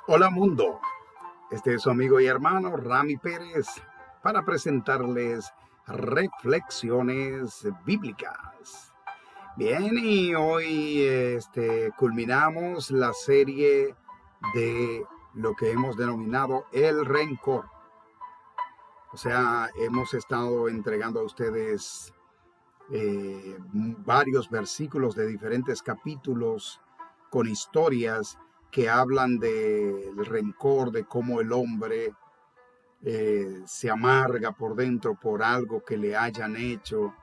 Hola mundo, este es su amigo y hermano Rami Pérez para presentarles reflexiones bíblicas. Bien, y hoy culminamos la serie de lo que hemos denominado el rencor. O sea, hemos estado entregando a ustedes varios versículos de diferentes capítulos con historias que hablan del rencor, de cómo el hombre se amarga por dentro por algo que le hayan hecho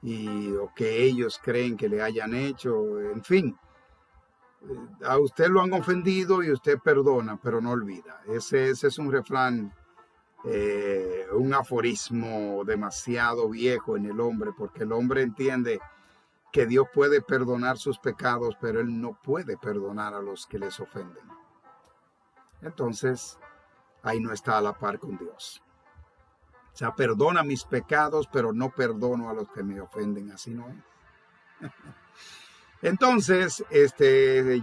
o que ellos creen que le hayan hecho. En fin, a usted lo han ofendido y usted perdona, pero no olvida. Ese es un refrán, un aforismo demasiado viejo en el hombre, porque el hombre entiende que Dios puede perdonar sus pecados, pero Él no puede perdonar a los que les ofenden. Entonces, ahí no está a la par con Dios. O sea, perdona mis pecados, pero no perdono a los que me ofenden. Así no es. Entonces,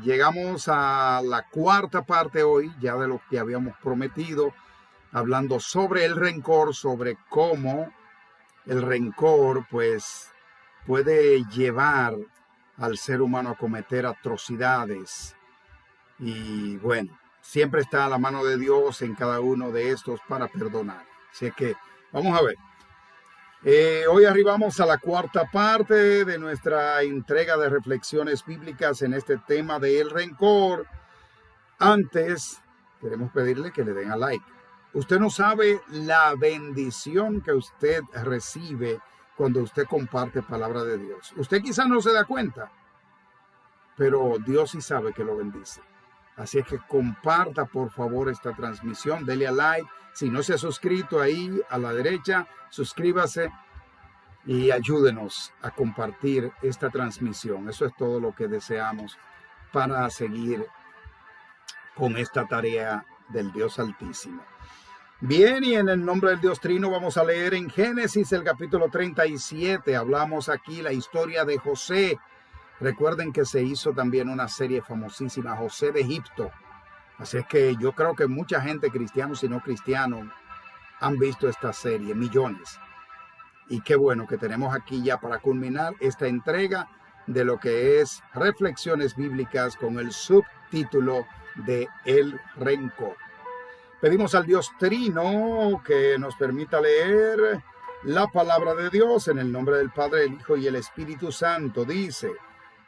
llegamos a la cuarta parte hoy, ya de lo que habíamos prometido, hablando sobre el rencor, sobre cómo el rencor, pues, puede llevar al ser humano a cometer atrocidades. Y bueno, siempre está a la mano de Dios en cada uno de estos para perdonar. Así que vamos a ver. Hoy arribamos a la cuarta parte de nuestra entrega de reflexiones bíblicas en este tema del rencor. Antes, queremos pedirle que le den a like. Usted no sabe la bendición que usted recibe cuando usted comparte palabra de Dios. Usted quizás no se da cuenta, pero Dios sí sabe que lo bendice. Así es que comparta por favor esta transmisión, dele a like. Si no se ha suscrito ahí a la derecha, suscríbase y ayúdenos a compartir esta transmisión. Eso es todo lo que deseamos para seguir con esta tarea del Dios Altísimo. Bien, y en el nombre del Dios Trino vamos a leer en Génesis el capítulo 37. Hablamos aquí la historia de José. Recuerden que se hizo también una serie famosísima, José de Egipto. Así es que yo creo que mucha gente, cristianos y no cristianos, han visto esta serie, millones. Y qué bueno que tenemos aquí ya para culminar esta entrega de lo que es Reflexiones Bíblicas con el subtítulo de El Rencor. Pedimos al Dios Trino que nos permita leer la palabra de Dios en el nombre del Padre, el Hijo y el Espíritu Santo. Dice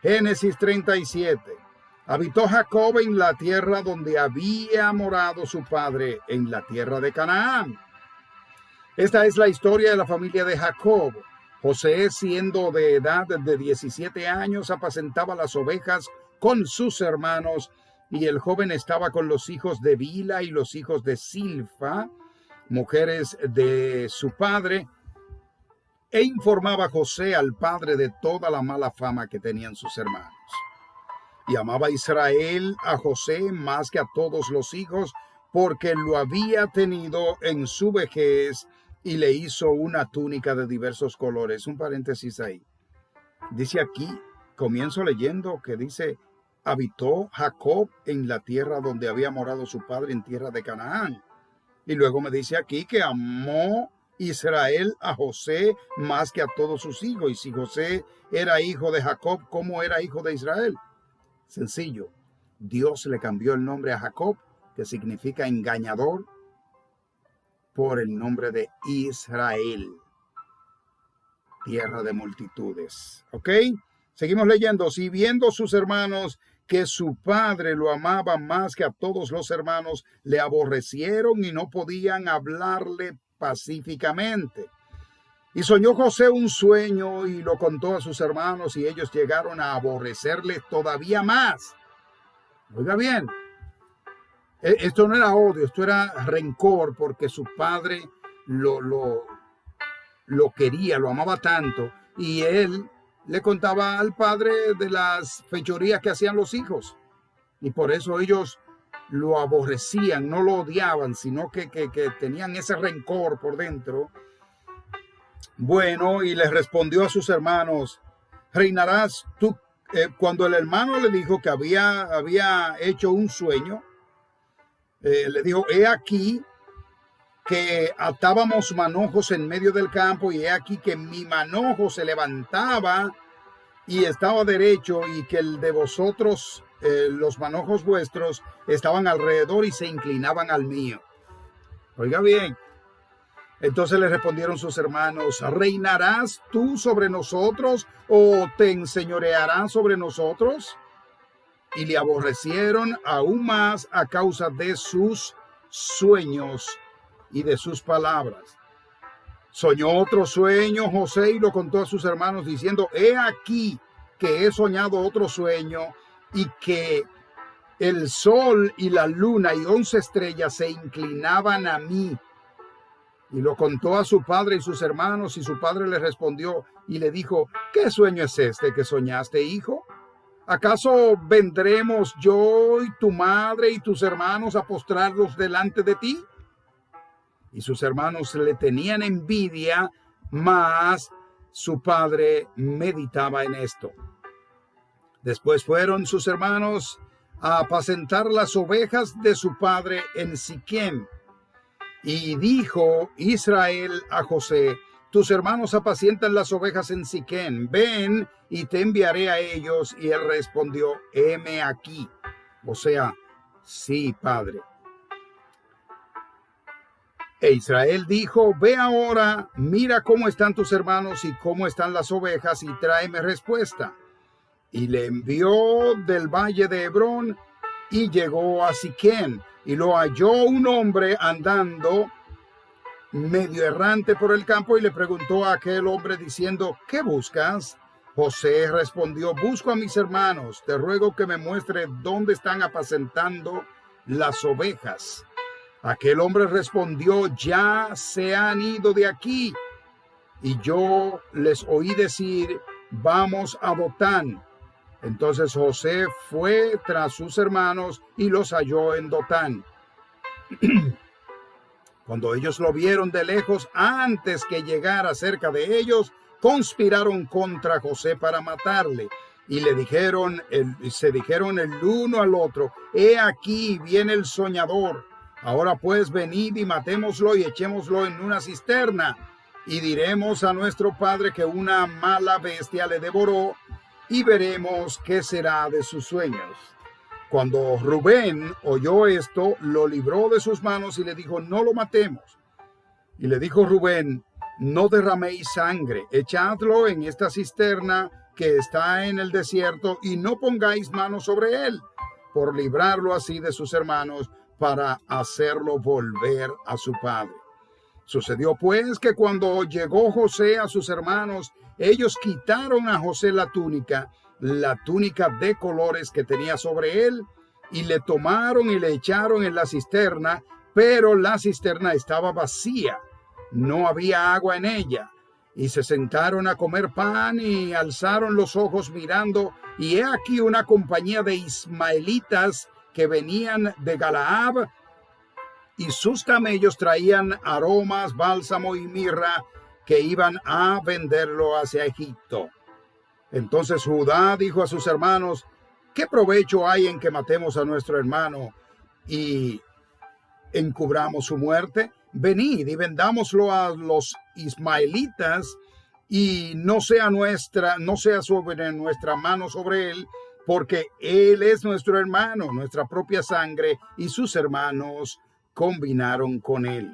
Génesis 37. Habitó Jacob en la tierra donde había morado su padre, en la tierra de Canaán. Esta es la historia de la familia de Jacob. José, siendo de edad de 17 años, apacentaba las ovejas con sus hermanos, y el joven estaba con los hijos de Bila y los hijos de Silfa, mujeres de su padre, e informaba José al padre de toda la mala fama que tenían sus hermanos. Y amaba Israel a José más que a todos los hijos, porque lo había tenido en su vejez y le hizo una túnica de diversos colores. Un paréntesis ahí. Dice aquí, comienzo leyendo que dice, habitó Jacob en la tierra donde había morado su padre, en tierra de Canaán. Y luego me dice aquí que amó Israel a José más que a todos sus hijos. Y si José era hijo de Jacob, ¿cómo era hijo de Israel? Sencillo, Dios le cambió el nombre a Jacob, que significa engañador, por el nombre de Israel, tierra de multitudes. ¿Ok? Seguimos leyendo. Si viendo sus hermanos que su padre lo amaba más que a todos los hermanos, le aborrecieron y no podían hablarle pacíficamente. Y soñó José un sueño y lo contó a sus hermanos, y ellos llegaron a aborrecerle todavía más. Oiga bien, esto no era odio, esto era rencor, porque su padre lo quería, lo amaba tanto, y él le contaba al padre de las fechorías que hacían los hijos, y por eso ellos lo aborrecían, no lo odiaban, sino que tenían ese rencor por dentro. Bueno, y les respondió a sus hermanos, reinarás tú. Cuando el hermano le dijo que había hecho un sueño, le dijo, he aquí que atábamos manojos en medio del campo, y he aquí que mi manojo se levantaba y estaba derecho, y que el de vosotros, los manojos vuestros, estaban alrededor y se inclinaban al mío. Oiga bien. Entonces le respondieron sus hermanos, ¿reinarás tú sobre nosotros o te enseñorearás sobre nosotros? Y le aborrecieron aún más a causa de sus sueños y de sus palabras. Soñó otro sueño José y lo contó a sus hermanos diciendo, he aquí que he soñado otro sueño, y que el sol y la luna y 11 estrellas se inclinaban a mí. Y lo contó a su padre y sus hermanos, y su padre le respondió y le dijo, ¿qué sueño es este que soñaste, hijo? ¿Acaso vendremos yo y tu madre y tus hermanos a postrarnos delante de ti? Y sus hermanos le tenían envidia, mas su padre meditaba en esto. Después fueron sus hermanos a apacentar las ovejas de su padre en Siquem. Y dijo Israel a José, tus hermanos apacientan las ovejas en Siquem, ven y te enviaré a ellos. Y él respondió, heme aquí. O sea, sí, padre. E Israel dijo, ve ahora, mira cómo están tus hermanos y cómo están las ovejas, y tráeme respuesta. Y le envió del valle de Hebrón, y llegó a Siquem, y lo halló un hombre andando medio errante por el campo, y le preguntó a aquel hombre diciendo, ¿qué buscas? José respondió, busco a mis hermanos, te ruego que me muestre dónde están apacentando las ovejas. Aquel hombre respondió, ya se han ido de aquí, y yo les oí decir, vamos a Dotán. Entonces José fue tras sus hermanos y los halló en Dotán. Cuando ellos lo vieron de lejos, antes que llegara cerca de ellos, conspiraron contra José para matarle. Y se dijeron el uno al otro, he aquí viene el soñador. Ahora pues venid y matémoslo y echémoslo en una cisterna. Y diremos a nuestro padre que una mala bestia le devoró, y veremos qué será de sus sueños. Cuando Rubén oyó esto, lo libró de sus manos y le dijo, no lo matemos. Y le dijo Rubén, no derraméis sangre, echadlo en esta cisterna que está en el desierto, y no pongáis mano sobre él, por librarlo así de sus hermanos, para hacerlo volver a su padre. Sucedió pues que cuando llegó José a sus hermanos, ellos quitaron a José la túnica de colores que tenía sobre él, y le tomaron y le echaron en la cisterna, pero la cisterna estaba vacía, no había agua en ella. Y se sentaron a comer pan y alzaron los ojos mirando, y he aquí una compañía de ismaelitas que venían de Galaad, y sus camellos traían aromas, bálsamo y mirra, que iban a venderlo hacia Egipto. Entonces Judá dijo a sus hermanos, ¿qué provecho hay en que matemos a nuestro hermano y encubramos su muerte? Venid y vendámoslo a los ismaelitas, y no sea sobre nuestra mano sobre él, porque él es nuestro hermano, nuestra propia sangre, y sus hermanos combinaron con él.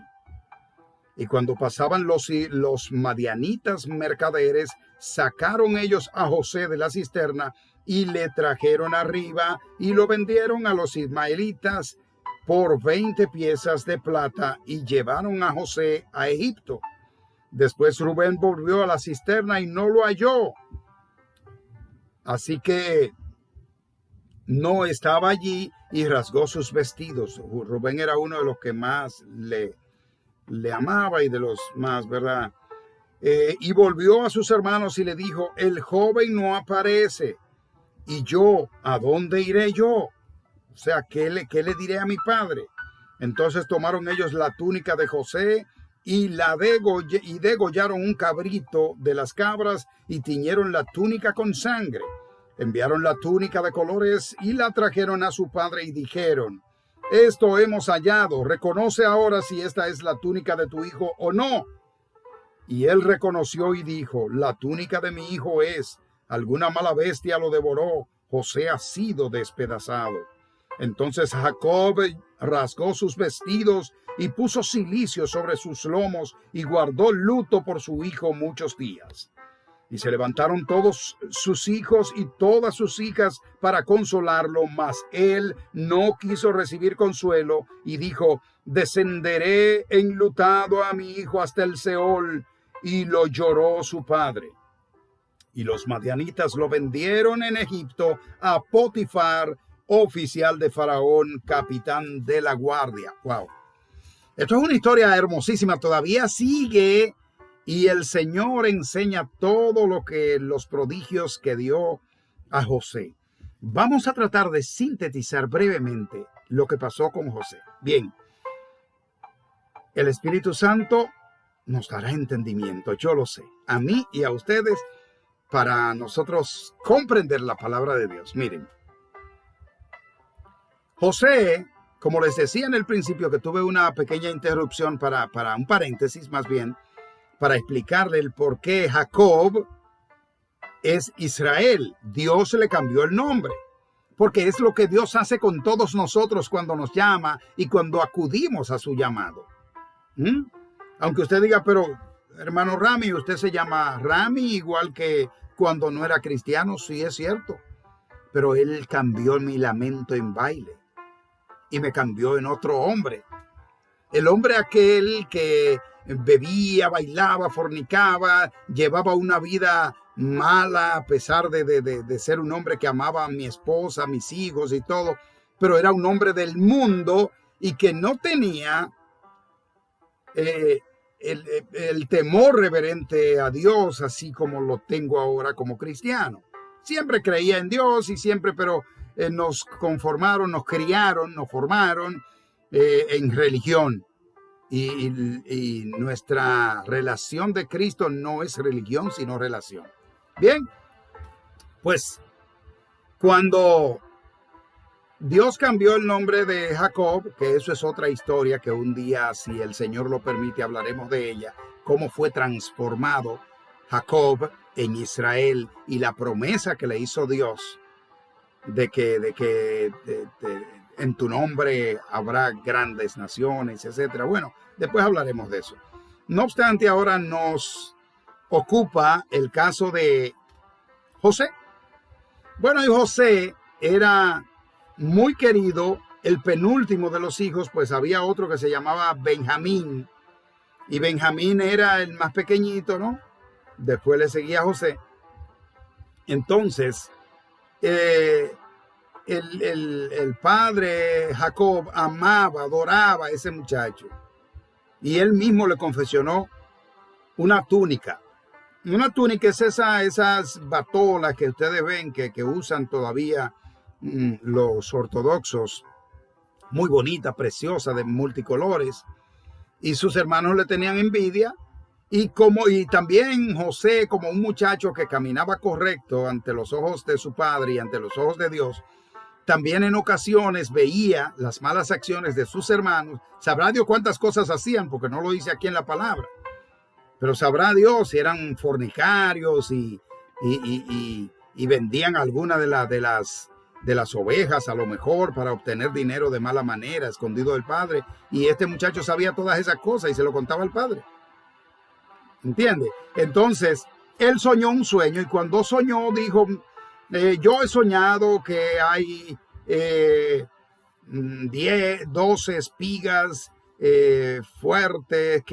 Y cuando pasaban los madianitas mercaderes, sacaron ellos a José de la cisterna y le trajeron arriba, y lo vendieron a los ismaelitas por 20 piezas de plata, y llevaron a José a Egipto. Después Rubén volvió a la cisterna y no lo halló, así que no estaba allí, y rasgó sus vestidos. Rubén era uno de los que más le amaba y de los más, ¿verdad? Y volvió a sus hermanos y le dijo, el joven no aparece, y yo, ¿a dónde iré yo? O sea, ¿qué le diré a mi padre? Entonces tomaron ellos la túnica de José y degollaron un cabrito de las cabras, y tiñeron la túnica con sangre. Enviaron la túnica de colores y la trajeron a su padre, y dijeron, esto hemos hallado. Reconoce ahora si esta es la túnica de tu hijo o no. Y él reconoció y dijo, la túnica de mi hijo es. Alguna mala bestia lo devoró. José ha sido despedazado. Entonces Jacob rasgó sus vestidos y puso cilicio sobre sus lomos y guardó luto por su hijo muchos días. Y se levantaron todos sus hijos y todas sus hijas para consolarlo, mas él no quiso recibir consuelo y dijo, descenderé enlutado a mi hijo hasta el Seol. Y lo lloró su padre. Y los madianitas lo vendieron en Egipto a Potifar, oficial de Faraón, capitán de la guardia. Wow. Esto es una historia hermosísima, todavía sigue y el Señor enseña todo lo que los prodigios que dio a José. Vamos a tratar de sintetizar brevemente lo que pasó con José. Bien, el Espíritu Santo nos dará entendimiento, yo lo sé, a mí y a ustedes, para nosotros comprender la palabra de Dios. Miren, José, como les decía en el principio, que tuve una pequeña interrupción para un paréntesis más bien, para explicarle el por qué Jacob es Israel. Dios le cambió el nombre, porque es lo que Dios hace con todos nosotros cuando nos llama y cuando acudimos a su llamado. Aunque usted diga, pero hermano Rami, usted se llama Rami igual que cuando no era cristiano. Sí, es cierto, pero él cambió mi lamento en baile y me cambió en otro hombre. El hombre aquel que bebía, bailaba, fornicaba, llevaba una vida mala a pesar de ser un hombre que amaba a mi esposa, a mis hijos y todo, pero era un hombre del mundo y que no tenía el temor reverente a Dios, así como lo tengo ahora como cristiano. Siempre creía en Dios y siempre, pero nos conformaron, nos criaron, nos formaron en religión. Y nuestra relación de Cristo no es religión, sino relación. Bien, pues cuando Dios cambió el nombre de Jacob, que eso es otra historia que un día, si el Señor lo permite, hablaremos de ella, cómo fue transformado Jacob en Israel y la promesa que le hizo Dios de que en tu nombre habrá grandes naciones, etcétera. Bueno, después hablaremos de eso. No obstante, ahora nos ocupa el caso de José. Bueno, y José era muy querido, el penúltimo de los hijos, pues había otro que se llamaba Benjamín, y Benjamín era el más pequeñito, ¿no? Después le seguía José. Entonces, el padre Jacob amaba, adoraba a ese muchacho, y él mismo le confeccionó una túnica. Una túnica es esas batolas que ustedes ven que usan todavía los ortodoxos, muy bonita, preciosa, de multicolores, y sus hermanos le tenían envidia, y también José, como un muchacho que caminaba correcto ante los ojos de su padre y ante los ojos de Dios, también en ocasiones veía las malas acciones de sus hermanos. Sabrá Dios cuántas cosas hacían, porque no lo dice aquí en la palabra, pero sabrá Dios si eran fornicarios y vendían alguna de las ovejas a lo mejor para obtener dinero de mala manera, escondido del padre. Y este muchacho sabía todas esas cosas y se lo contaba al padre. ¿Entiende? Entonces, él soñó un sueño, y cuando soñó dijo, yo he soñado que hay 12 espigas fuertes,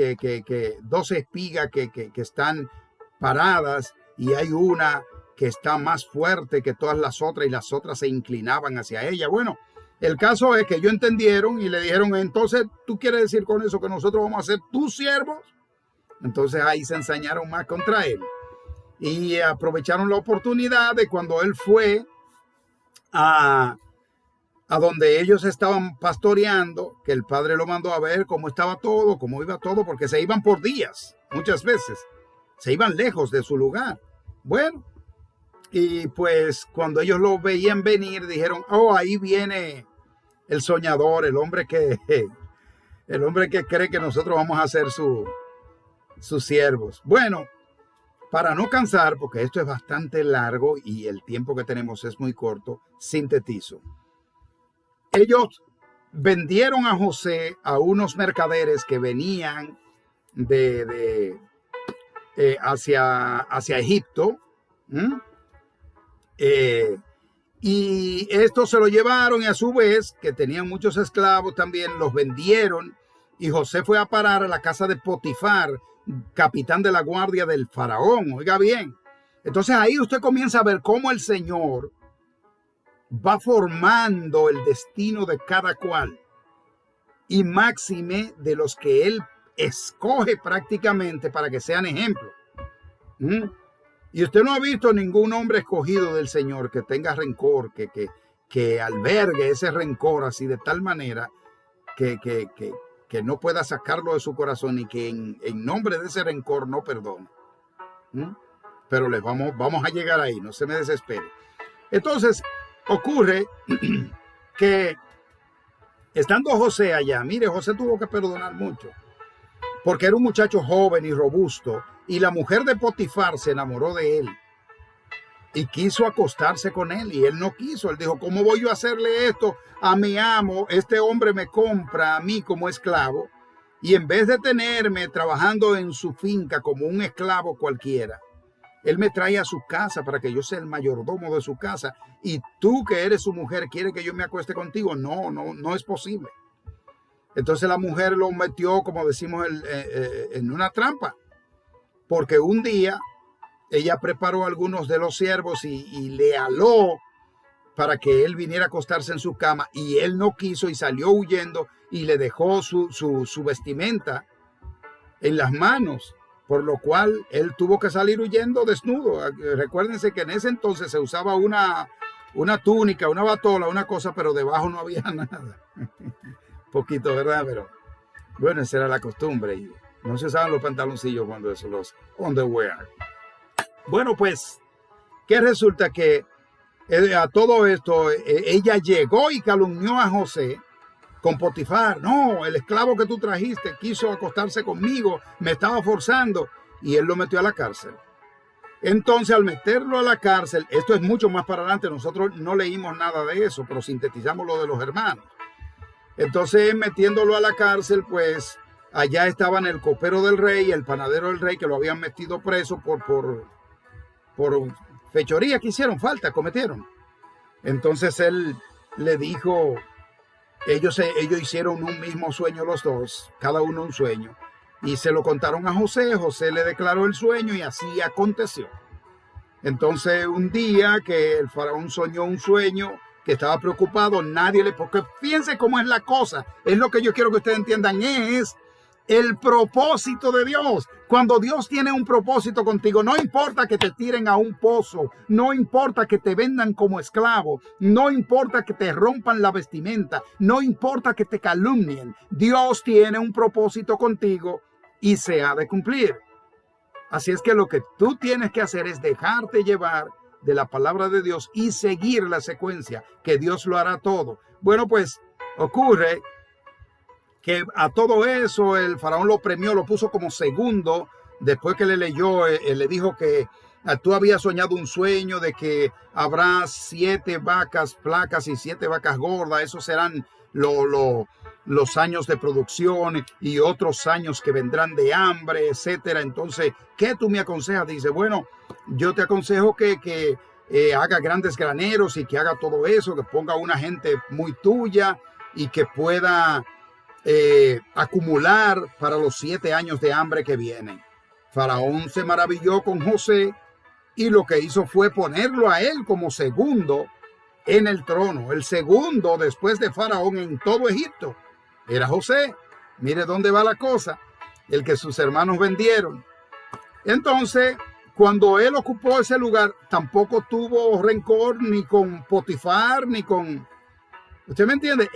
12 espigas que están paradas, y hay una que está más fuerte que todas las otras, y las otras se inclinaban hacia ella. Bueno, el caso es que ellos entendieron y le dijeron, entonces, ¿tú quieres decir con eso que nosotros vamos a ser tus siervos? Entonces ahí se ensañaron más contra él y aprovecharon la oportunidad de cuando él fue a donde ellos estaban pastoreando, que el padre lo mandó a ver cómo estaba todo, cómo iba todo, porque se iban por días, muchas veces, se iban lejos de su lugar. Bueno, y pues cuando ellos lo veían venir, dijeron, oh, ahí viene el soñador, el hombre que cree que nosotros vamos a ser sus siervos. Bueno, para no cansar, porque esto es bastante largo y el tiempo que tenemos es muy corto, sintetizo. Ellos vendieron a José a unos mercaderes que venían hacia Egipto. Y estos se lo llevaron, y a su vez, que tenían muchos esclavos también, los vendieron. Y José fue a parar a la casa de Potifar, capitán de la guardia del faraón. Oiga bien. Entonces ahí usted comienza a ver cómo el Señor va formando el destino de cada cual. Y máxime de los que Él escoge prácticamente para que sean ejemplo. Y usted no ha visto ningún hombre escogido del Señor que tenga rencor, que albergue ese rencor así de tal manera que no pueda sacarlo de su corazón y que en nombre de ese rencor no perdone. Pero vamos a llegar ahí, no se me desespere. Entonces ocurre que estando José allá, mire, José tuvo que perdonar mucho, porque era un muchacho joven y robusto, y la mujer de Potifar se enamoró de él y quiso acostarse con él, y él no quiso. Él dijo, ¿cómo voy yo a hacerle esto a mi amo? Este hombre me compra a mí como esclavo, y en vez de tenerme trabajando en su finca como un esclavo cualquiera, él me trae a su casa para que yo sea el mayordomo de su casa, y tú que eres su mujer quieres que yo me acueste contigo. No es posible. Entonces la mujer lo metió, como decimos, en una trampa, porque un día ella preparó a algunos de los siervos y le aló para que él viniera a acostarse en su cama, y él no quiso y salió huyendo y le dejó su vestimenta en las manos, por lo cual él tuvo que salir huyendo desnudo. Recuérdense que en ese entonces se usaba una túnica, una batola, una cosa, pero debajo no había nada. Poquito, ¿verdad? Pero bueno, esa era la costumbre. Y no se usaban los pantaloncillos cuando eso, los underwear. Bueno, pues, ¿qué resulta? Que a todo esto, ella llegó y calumnió a José con Potifar. No, el esclavo que tú trajiste quiso acostarse conmigo, me estaba forzando, y él lo metió a la cárcel. Entonces, al meterlo a la cárcel, esto es mucho más para adelante, nosotros no leímos nada de eso, pero sintetizamos lo de los hermanos. Entonces, metiéndolo a la cárcel, pues allá estaban el copero del rey, el panadero del rey, que lo habían metido preso por fechoría que hicieron, cometieron. Entonces él le dijo, ellos hicieron un mismo sueño los dos, cada uno un sueño, y se lo contaron a José. José le declaró el sueño y así aconteció. Entonces un día que el faraón soñó un sueño, que estaba preocupado, porque fíjense cómo es la cosa, es lo que yo quiero que ustedes entiendan, es el propósito de Dios. Cuando Dios tiene un propósito contigo, no importa que te tiren a un pozo, no importa que te vendan como esclavo, no importa que te rompan la vestimenta, no importa que te calumnien, Dios tiene un propósito contigo y se ha de cumplir. Así es que lo que tú tienes que hacer es dejarte llevar de la palabra de Dios y seguir la secuencia, que Dios lo hará todo. Bueno, pues ocurre que a todo eso el faraón lo premió, lo puso como segundo. Después que le leyó, le dijo que tú habías soñado un sueño de que habrá 7 vacas flacas y 7 vacas gordas. Esos serán los años de producción y otros años que vendrán de hambre, etcétera. Entonces, ¿qué tú me aconsejas? Dice, bueno, yo te aconsejo que haga grandes graneros y que haga todo eso, que ponga una gente muy tuya y que pueda acumular para los 7 años de hambre que vienen. Faraón se maravilló con José y lo que hizo fue ponerlo a él como segundo en el trono. El segundo después de Faraón en todo Egipto era José. Mire dónde va la cosa, el que sus hermanos vendieron. Entonces, cuando él ocupó ese lugar, tampoco tuvo rencor ni con Potifar ni con... ¿Usted me entiende?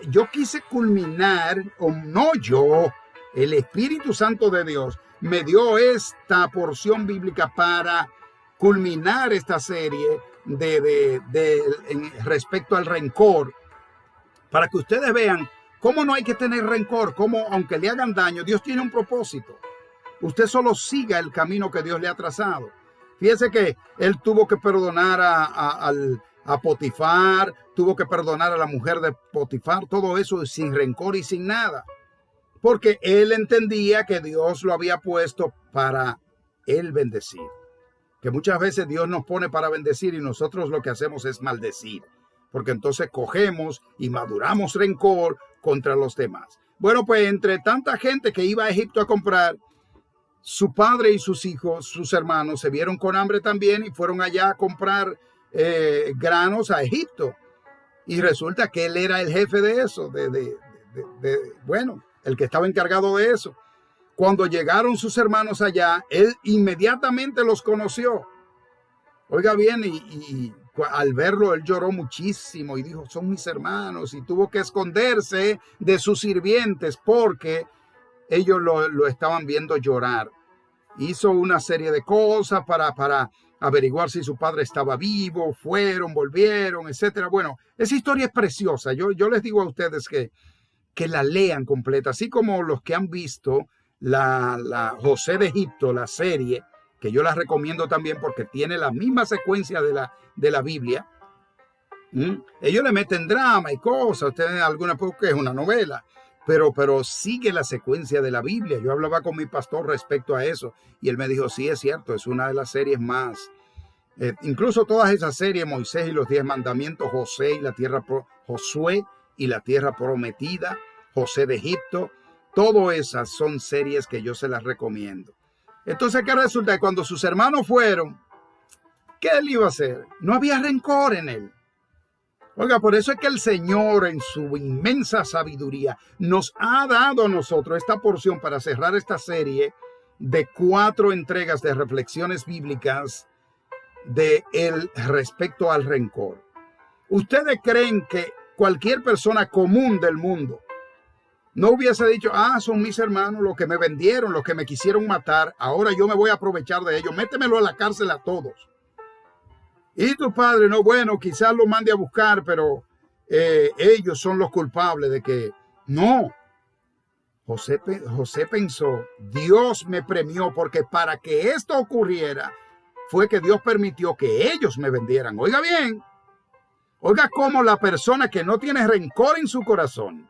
Yo quise culminar, o no yo, el Espíritu Santo de Dios me dio esta porción bíblica para culminar esta serie respecto al rencor. para que ustedes vean cómo no hay que tener rencor, cómo aunque le hagan daño, Dios tiene un propósito. Usted solo siga el camino que Dios le ha trazado. Fíjese que él tuvo que perdonar a Potifar, tuvo que perdonar a la mujer de Potifar, todo eso sin rencor y sin nada. Porque él entendía que Dios lo había puesto para él bendecir. Que muchas veces Dios nos pone para bendecir y nosotros lo que hacemos es maldecir. Porque entonces cogemos y maduramos rencor contra los demás. Bueno, pues entre tanta gente que iba a Egipto a comprar, su padre y sus hijos, sus hermanos, se vieron con hambre también y fueron allá a comprar granos a Egipto. Y resulta que él era el jefe de eso, bueno, el que estaba encargado de eso. Cuando llegaron sus hermanos allá, él inmediatamente los conoció. Oiga bien, y al verlo, él lloró muchísimo y dijo, son mis hermanos, y tuvo que esconderse de sus sirvientes porque ellos lo estaban viendo llorar. Hizo una serie de cosas para averiguar si su padre estaba vivo, volvieron, etcétera. Bueno, esa historia es preciosa. Yo les digo a ustedes que la lean completa, así como los que han visto la José de Egipto, la serie, que yo la recomiendo también porque tiene la misma secuencia de la Biblia. Ellos le meten drama y cosas, ustedes alguna porque es una novela, pero sigue la secuencia de la Biblia. Yo hablaba con mi pastor respecto a eso y él me dijo, sí, es cierto, es una de las series más, incluso todas esas series, Moisés y los 10 mandamientos, Josué y la tierra prometida, José de Egipto, todas esas son series que yo se las recomiendo. Entonces, ¿qué resulta? Cuando sus hermanos fueron, ¿qué él iba a hacer? No había rencor en él. Oiga, por eso es que el Señor en su inmensa sabiduría nos ha dado a nosotros esta porción para cerrar esta serie de 4 entregas de reflexiones bíblicas respecto al rencor. ¿Ustedes creen que cualquier persona común del mundo no hubiese dicho, son mis hermanos los que me vendieron, los que me quisieron matar, ahora yo me voy a aprovechar de ellos, métemelo a la cárcel a todos? Y tu padre, no, bueno, quizás lo mande a buscar, pero ellos son los culpables de que... No, José pensó, Dios me premió porque para que esto ocurriera fue que Dios permitió que ellos me vendieran. Oiga bien, oiga cómo la persona que no tiene rencor en su corazón,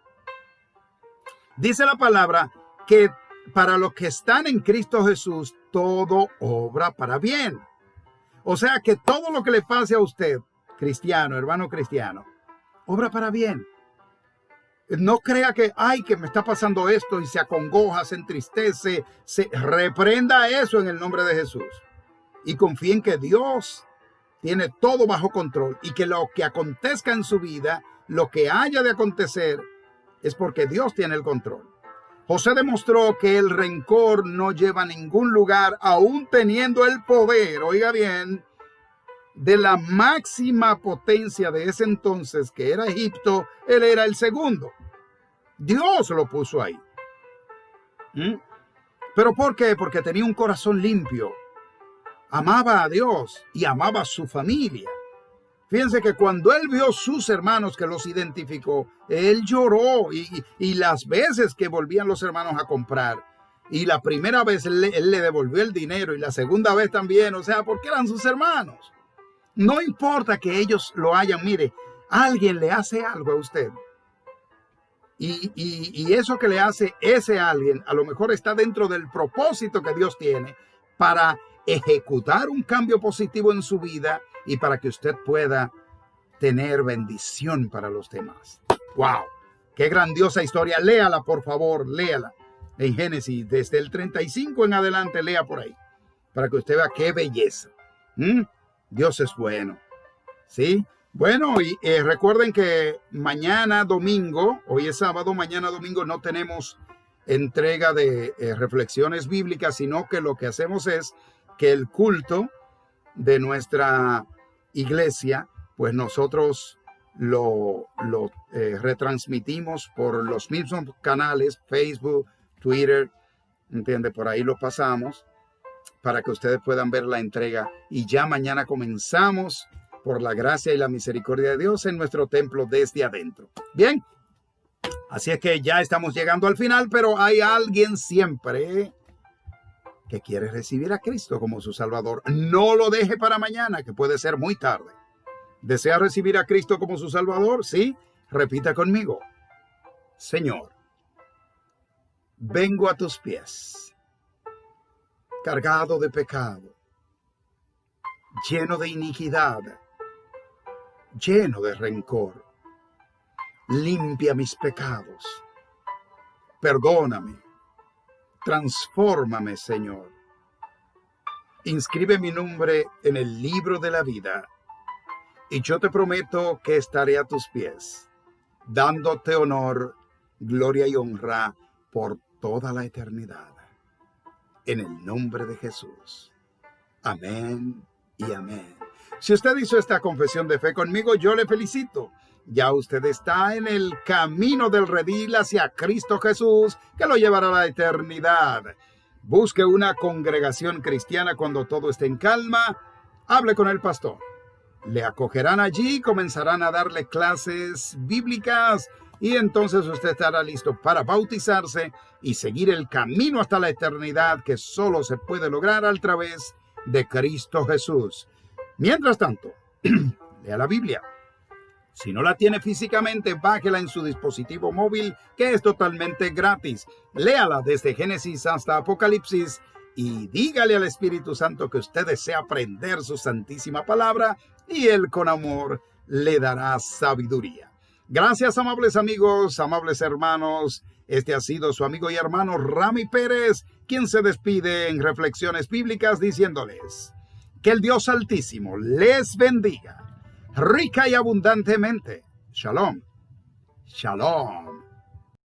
dice la palabra que para los que están en Cristo Jesús, todo obra para bien. O sea que todo lo que le pase a usted, cristiano, hermano cristiano, obra para bien. No crea que me está pasando esto y se acongoja, se entristece, reprenda eso en el nombre de Jesús. Y confíe en que Dios tiene todo bajo control y que lo que acontezca en su vida, lo que haya de acontecer, es porque Dios tiene el control. José demostró que el rencor no lleva a ningún lugar, aún teniendo el poder, oiga bien, de la máxima potencia de ese entonces, que era Egipto. Él era el segundo. Dios lo puso ahí. ¿Pero por qué? Porque tenía un corazón limpio. Amaba a Dios y amaba a su familia. Fíjense que cuando él vio sus hermanos que los identificó, él lloró y las veces que volvían los hermanos a comprar, y la primera vez él le devolvió el dinero y la segunda vez también, o sea, porque eran sus hermanos. No importa que ellos lo hayan, mire, alguien le hace algo a usted. Y eso que le hace ese alguien, a lo mejor está dentro del propósito que Dios tiene para ejecutar un cambio positivo en su vida y para que usted pueda tener bendición para los demás. ¡Wow! ¡Qué grandiosa historia! Léala, por favor, léala. En Génesis, desde el 35 en adelante, lea por ahí, para que usted vea qué belleza. Dios es bueno. ¿Sí? Bueno, y recuerden que mañana domingo, hoy es sábado, mañana domingo no tenemos entrega de reflexiones bíblicas, sino que lo que hacemos es que el culto de nuestra iglesia, pues nosotros lo retransmitimos por los mismos canales, Facebook, Twitter, ¿entiende? Por ahí lo pasamos para que ustedes puedan ver la entrega. Y ya mañana comenzamos por la gracia y la misericordia de Dios en nuestro templo desde adentro. Bien, así es que ya estamos llegando al final, pero hay alguien siempre que quiere recibir a Cristo como su Salvador. No lo deje para mañana, que puede ser muy tarde. ¿Desea recibir a Cristo como su Salvador? Sí, repita conmigo. Señor, vengo a tus pies, cargado de pecado, lleno de iniquidad, lleno de rencor. Limpia mis pecados. Perdóname. Transfórmame, Señor. Inscribe mi nombre en el libro de la vida. Y yo te prometo que estaré a tus pies, dándote honor, gloria y honra por toda la eternidad. En el nombre de Jesús. Amén y amén. Si usted hizo esta confesión de fe conmigo, yo le felicito. Ya usted está en el camino del redil hacia Cristo Jesús, que lo llevará a la eternidad. Busque una congregación cristiana cuando todo esté en calma. Hable con el pastor. Le acogerán allí, comenzarán a darle clases bíblicas y entonces usted estará listo para bautizarse y seguir el camino hasta la eternidad que solo se puede lograr a través de Cristo Jesús. Mientras tanto, lea la Biblia. Si no la tiene físicamente, bájela en su dispositivo móvil, que es totalmente gratis. Léala desde Génesis hasta Apocalipsis y dígale al Espíritu Santo que usted desea aprender su santísima palabra y Él con amor le dará sabiduría. Gracias, amables amigos, amables hermanos. Este ha sido su amigo y hermano Rami Pérez, quien se despide en Reflexiones Bíblicas diciéndoles que el Dios Altísimo les bendiga rica y abundantemente. Shalom. Shalom.